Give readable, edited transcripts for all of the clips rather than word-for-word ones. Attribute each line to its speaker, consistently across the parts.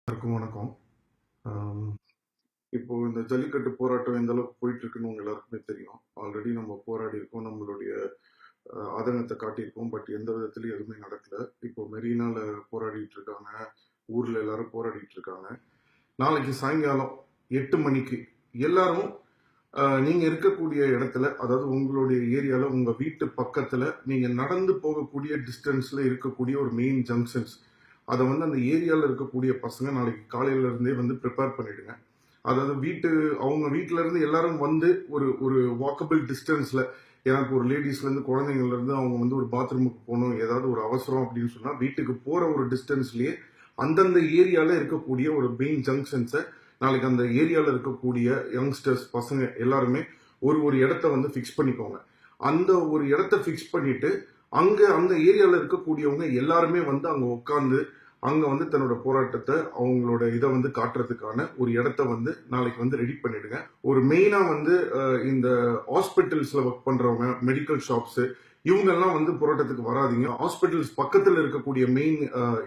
Speaker 1: எல்லாருக்கும் வணக்கம். ஆம், இப்போ இந்த ஜல்லிக்கட்டு போராட்டம் எந்த அளவுக்கு போயிட்டு இருக்குன்னு உங்க எல்லாருக்குமே தெரியும். ஆல்ரெடி நம்ம போராடி இருக்கோம், நம்மளுடைய ஆதங்கத்தை காட்டியிருக்கோம். பட் எந்த விதத்துலயும் எதுவுமே நடக்கல. இப்போ மெரினால போராடிட்டு இருக்காங்க, ஊர்ல எல்லாரும் போராடிட்டு இருக்காங்க. நாளைக்கு சாயங்காலம் 8 மணிக்கு எல்லாரும் நீங்க இருக்கக்கூடிய இடத்துல, அதாவது உங்களுடைய ஏரியால உங்க வீட்டு பக்கத்துல நீங்க நடந்து போகக்கூடிய டிஸ்டன்ஸ்ல இருக்கக்கூடிய ஒரு மெயின் ஜங்ஷன்ஸ், அதை வந்து அந்த ஏரியால இருக்கக்கூடிய பசங்க நாளைக்கு காலையில இருந்தே வந்து ப்ரிப்பேர் பண்ணிடுங்க. அதாவது அவங்க வீட்டுல இருந்து எல்லாரும் வந்து ஒரு ஒரு வாக்கபிள் டிஸ்டன்ஸ்ல, எனக்கு ஒரு லேடிஸ்ல இருந்து குழந்தைங்கள்ல இருந்து அவங்க வந்து ஒரு பாத்ரூமுக்கு போகணும், ஏதாவது ஒரு அவசரம் அப்படின்னு சொன்னா வீட்டுக்கு போற ஒரு டிஸ்டன்ஸ்லயே அந்தந்த ஏரியால இருக்கக்கூடிய ஒரு மெயின் ஜங்ஷன்ஸை நாளைக்கு அந்த ஏரியால இருக்கக்கூடிய யங்ஸ்டர்ஸ் பசங்க எல்லாருமே ஒரு ஒரு இடத்த வந்து ஃபிக்ஸ் பண்ணிக்கோங்க. அந்த ஒரு இடத்த ஃபிக்ஸ் பண்ணிட்டு அங்க அந்த ஏரியால இருக்கக்கூடியவங்க எல்லாருமே வந்து அங்க உட்காந்து அங்க வந்து தன்னோட போராட்டத்தை அவங்களோட இதை வந்து காட்டுறதுக்கான ஒரு இடத்த வந்து நாளைக்கு வந்து ரெடி பண்ணிடுங்க. ஒரு மெயினா வந்து இந்த ஹாஸ்பிட்டல்ஸ்ல ஒர்க் பண்றவங்க, மெடிக்கல் ஷாப்ஸ், இவங்க எல்லாம் வந்து போராட்டத்துக்கு வராதிங்க. ஹாஸ்பிட்டல்ஸ் பக்கத்துல இருக்கக்கூடிய மெயின்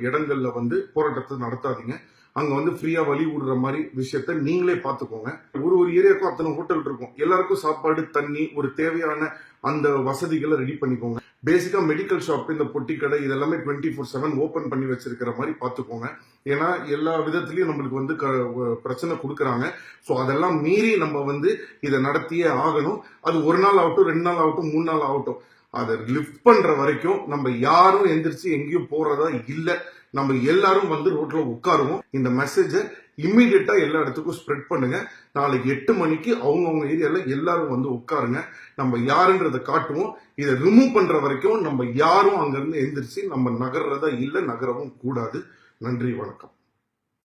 Speaker 1: இடங்கள்ல வந்து போராட்டத்தை நடத்தாதீங்க. அங்க வந்து ஃப்ரீயா வழி விடுற மாதிரி விஷயத்த நீங்களே பாத்துக்கோங்க. ஒரு ஒரு ஏரியாவுக்கும் அத்தனை ஹோட்டல் இருக்கும், எல்லாருக்கும் சாப்பாடு, தண்ணி, ஒரு தேவையான அந்த வசதிகளை ரெடி பண்ணிக்கோங்க. பேசிக்கா மெடிக்கல் ஷாப், இந்த பொட்டி கடை இதெல்லாமே 24/7 ஓபன் பண்ணி வச்சிருக்கிற மாதிரி பாத்துக்கோங்க. ஏன்னா எல்லா விதத்திலயும் நம்மளுக்கு வந்து பிரச்சனை கொடுக்கறாங்க. ஸோ அதெல்லாம் மீறி நம்ம வந்து இதை நடத்தியே ஆகணும். அது ஒரு நாள் ஆகட்டும், 2 நாள் ஆகட்டும், 3 நாள் ஆகட்டும், அதை லிஃப்ட் பண்ற வரைக்கும் நம்ம யாரும் எந்திரிச்சு எங்கேயும் போறதா இல்ல. நம்ம எல்லாரும் வந்து ரோட்ல உட்காருவோம். இந்த மெசேஜை இம்மிடியட்டா எல்லா இடத்துக்கும் ஸ்ப்ரெட் பண்ணுங்க. நாளைக்கு 8 மணிக்கு அவங்கவுங்க ஏரியால எல்லாரும் வந்து உட்காருங்க. நம்ம யாருன்றதை காட்டுவோம். இதை ரிமூவ் பண்ற வரைக்கும் நம்ம யாரும் அங்கிருந்து எந்திரிச்சு நம்ம நகர்றதா இல்ல, நகரவும் கூடாது. நன்றி, வணக்கம்.